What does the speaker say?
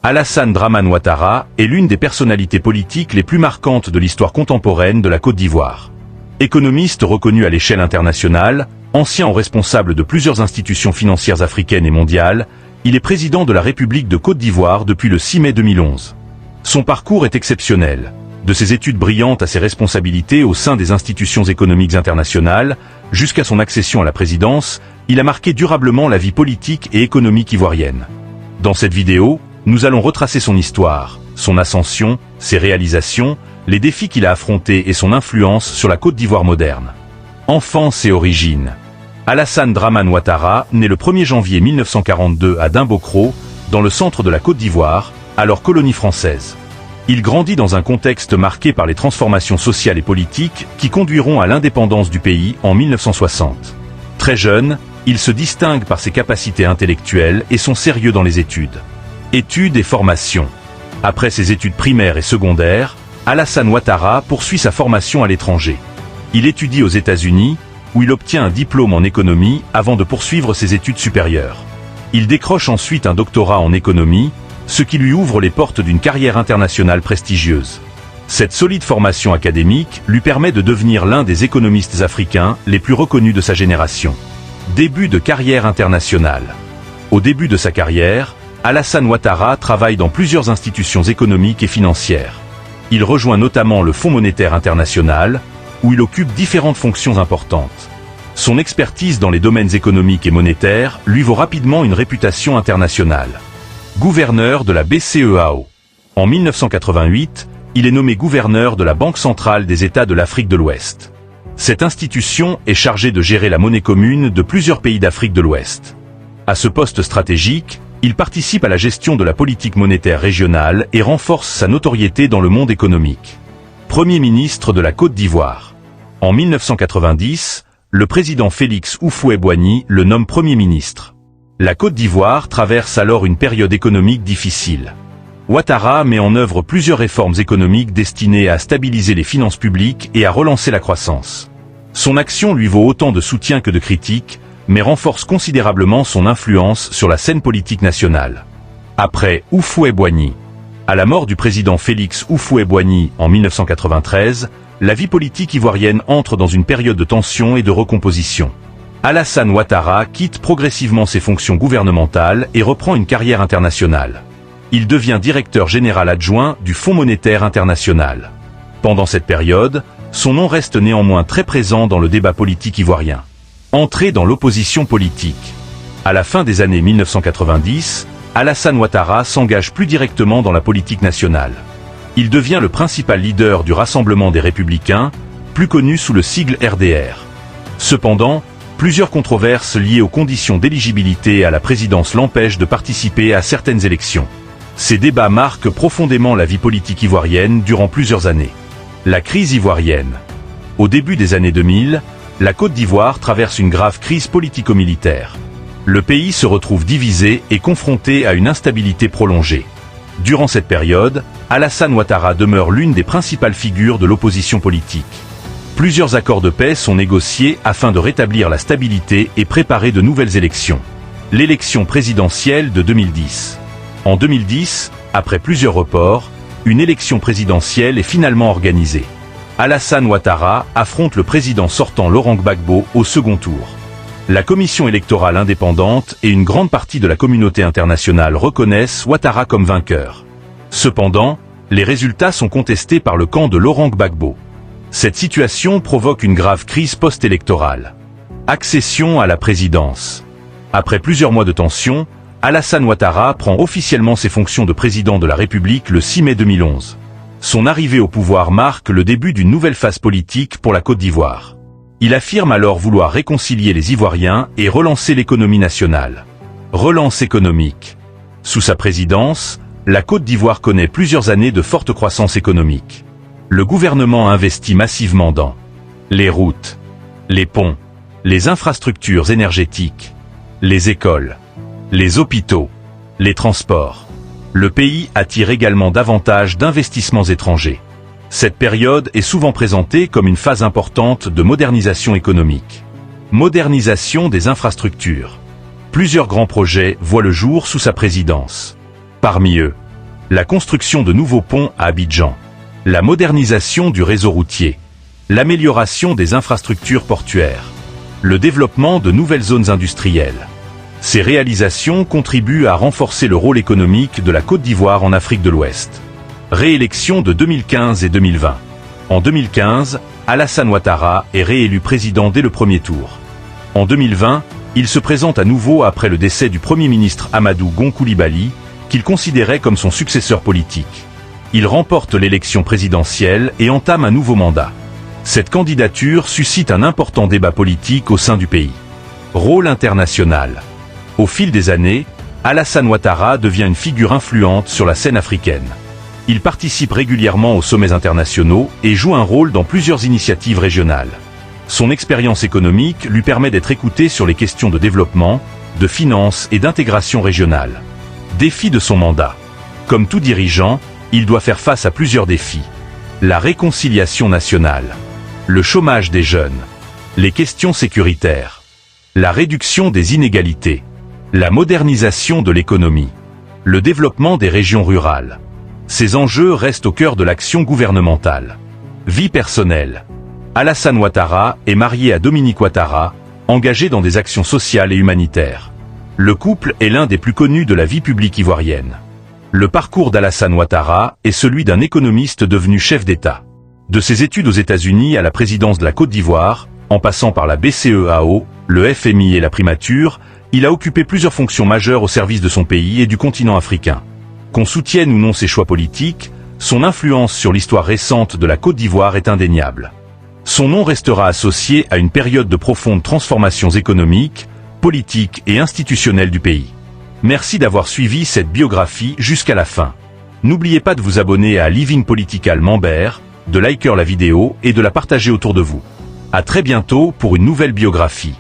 Alassane Dramane Ouattara est l'une des personnalités politiques les plus marquantes de l'histoire contemporaine de la Côte d'Ivoire. Économiste reconnu à l'échelle internationale, ancien responsable de plusieurs institutions financières africaines et mondiales, il est président de la République de Côte d'Ivoire depuis le 6 mai 2011. Son parcours est exceptionnel. De ses études brillantes à ses responsabilités au sein des institutions économiques internationales, jusqu'à son accession à la présidence, il a marqué durablement la vie politique et économique ivoirienne. Dans cette vidéo, nous allons retracer son histoire, son ascension, ses réalisations, les défis qu'il a affrontés et son influence sur la Côte d'Ivoire moderne. Enfance et origines. Alassane Dramane Ouattara naît le 1er janvier 1942 à Dimbokro, dans le centre de la Côte d'Ivoire, alors colonie française. Il grandit dans un contexte marqué par les transformations sociales et politiques qui conduiront à l'indépendance du pays en 1960. Très jeune, il se distingue par ses capacités intellectuelles et son sérieux dans les études. Études et formation. Après ses études primaires et secondaires, Alassane Ouattara poursuit sa formation à l'étranger. Il étudie aux États-Unis, où il obtient un diplôme en économie avant de poursuivre ses études supérieures. Il décroche ensuite un doctorat en économie, ce qui lui ouvre les portes d'une carrière internationale prestigieuse. Cette solide formation académique lui permet de devenir l'un des économistes africains les plus reconnus de sa génération. Début de carrière internationale. Au début de sa carrière, Alassane Ouattara travaille dans plusieurs institutions économiques et financières. Il rejoint notamment le Fonds monétaire international, où il occupe différentes fonctions importantes. Son expertise dans les domaines économiques et monétaires lui vaut rapidement une réputation internationale. Gouverneur de la BCEAO. En 1988, il est nommé gouverneur de la Banque centrale des États de l'Afrique de l'Ouest. Cette institution est chargée de gérer la monnaie commune de plusieurs pays d'Afrique de l'Ouest. À ce poste stratégique, il participe à la gestion de la politique monétaire régionale et renforce sa notoriété dans le monde économique. Premier ministre de la Côte d'Ivoire. En 1990, le président Félix Houphouët-Boigny le nomme Premier ministre. La Côte d'Ivoire traverse alors une période économique difficile. Ouattara met en œuvre plusieurs réformes économiques destinées à stabiliser les finances publiques et à relancer la croissance. Son action lui vaut autant de soutien que de critiques, mais renforce considérablement son influence sur la scène politique nationale. Après Houphouët-Boigny. À la mort du président Félix Houphouët-Boigny en 1993, la vie politique ivoirienne entre dans une période de tension et de recomposition. Alassane Ouattara quitte progressivement ses fonctions gouvernementales et reprend une carrière internationale. Il devient directeur général adjoint du Fonds monétaire international. Pendant cette période, son nom reste néanmoins très présent dans le débat politique ivoirien. Entré dans l'opposition politique. À la fin des années 1990, Alassane Ouattara s'engage plus directement dans la politique nationale. Il devient le principal leader du Rassemblement des Républicains, plus connu sous le sigle RDR. Cependant, plusieurs controverses liées aux conditions d'éligibilité à la présidence l'empêchent de participer à certaines élections. Ces débats marquent profondément la vie politique ivoirienne durant plusieurs années. La crise ivoirienne. Au début des années 2000, la Côte d'Ivoire traverse une grave crise politico-militaire. Le pays se retrouve divisé et confronté à une instabilité prolongée. Durant cette période, Alassane Ouattara demeure l'une des principales figures de l'opposition politique. Plusieurs accords de paix sont négociés afin de rétablir la stabilité et préparer de nouvelles élections. L'élection présidentielle de 2010. En 2010, après plusieurs reports, une élection présidentielle est finalement organisée. Alassane Ouattara affronte le président sortant Laurent Gbagbo au second tour. La commission électorale indépendante et une grande partie de la communauté internationale reconnaissent Ouattara comme vainqueur. Cependant, les résultats sont contestés par le camp de Laurent Gbagbo. Cette situation provoque une grave crise post-électorale. Accession à la présidence. Après plusieurs mois de tension, Alassane Ouattara prend officiellement ses fonctions de président de la République le 6 mai 2011. Son arrivée au pouvoir marque le début d'une nouvelle phase politique pour la Côte d'Ivoire. Il affirme alors vouloir réconcilier les Ivoiriens et relancer l'économie nationale. Relance économique. Sous sa présidence, la Côte d'Ivoire connaît plusieurs années de forte croissance économique. Le gouvernement investit massivement dans les routes, les ponts, les infrastructures énergétiques, les écoles, les hôpitaux, les transports. Le pays attire également davantage d'investissements étrangers. Cette période est souvent présentée comme une phase importante de modernisation économique. Modernisation des infrastructures. Plusieurs grands projets voient le jour sous sa présidence. Parmi eux, la construction de nouveaux ponts à Abidjan, la modernisation du réseau routier, l'amélioration des infrastructures portuaires, le développement de nouvelles zones industrielles. Ces réalisations contribuent à renforcer le rôle économique de la Côte d'Ivoire en Afrique de l'Ouest. Réélection de 2015 et 2020. En 2015, Alassane Ouattara est réélu président dès le premier tour. En 2020, il se présente à nouveau après le décès du Premier ministre Amadou Gon Coulibaly, qu'il considérait comme son successeur politique. Il remporte l'élection présidentielle et entame un nouveau mandat. Cette candidature suscite un important débat politique au sein du pays. Rôle international. Au fil des années, Alassane Ouattara devient une figure influente sur la scène africaine. Il participe régulièrement aux sommets internationaux et joue un rôle dans plusieurs initiatives régionales. Son expérience économique lui permet d'être écouté sur les questions de développement, de finances et d'intégration régionale. Défi de son mandat. Comme tout dirigeant, il doit faire face à plusieurs défis. La réconciliation nationale, le chômage des jeunes, les questions sécuritaires, la réduction des inégalités, la modernisation de l'économie, le développement des régions rurales. Ces enjeux restent au cœur de l'action gouvernementale. Vie personnelle. Alassane Ouattara est marié à Dominique Ouattara, engagé dans des actions sociales et humanitaires. Le couple est l'un des plus connus de la vie publique ivoirienne. Le parcours d'Alassane Ouattara est celui d'un économiste devenu chef d'État. De ses études aux États-Unis à la présidence de la Côte d'Ivoire, en passant par la BCEAO, le FMI et la primature, il a occupé plusieurs fonctions majeures au service de son pays et du continent africain. Qu'on soutienne ou non ses choix politiques, son influence sur l'histoire récente de la Côte d'Ivoire est indéniable. Son nom restera associé à une période de profondes transformations économiques, politiques et institutionnelles du pays. Merci d'avoir suivi cette biographie jusqu'à la fin. N'oubliez pas de vous abonner à Living Political Mambert, de liker la vidéo et de la partager autour de vous. À très bientôt pour une nouvelle biographie.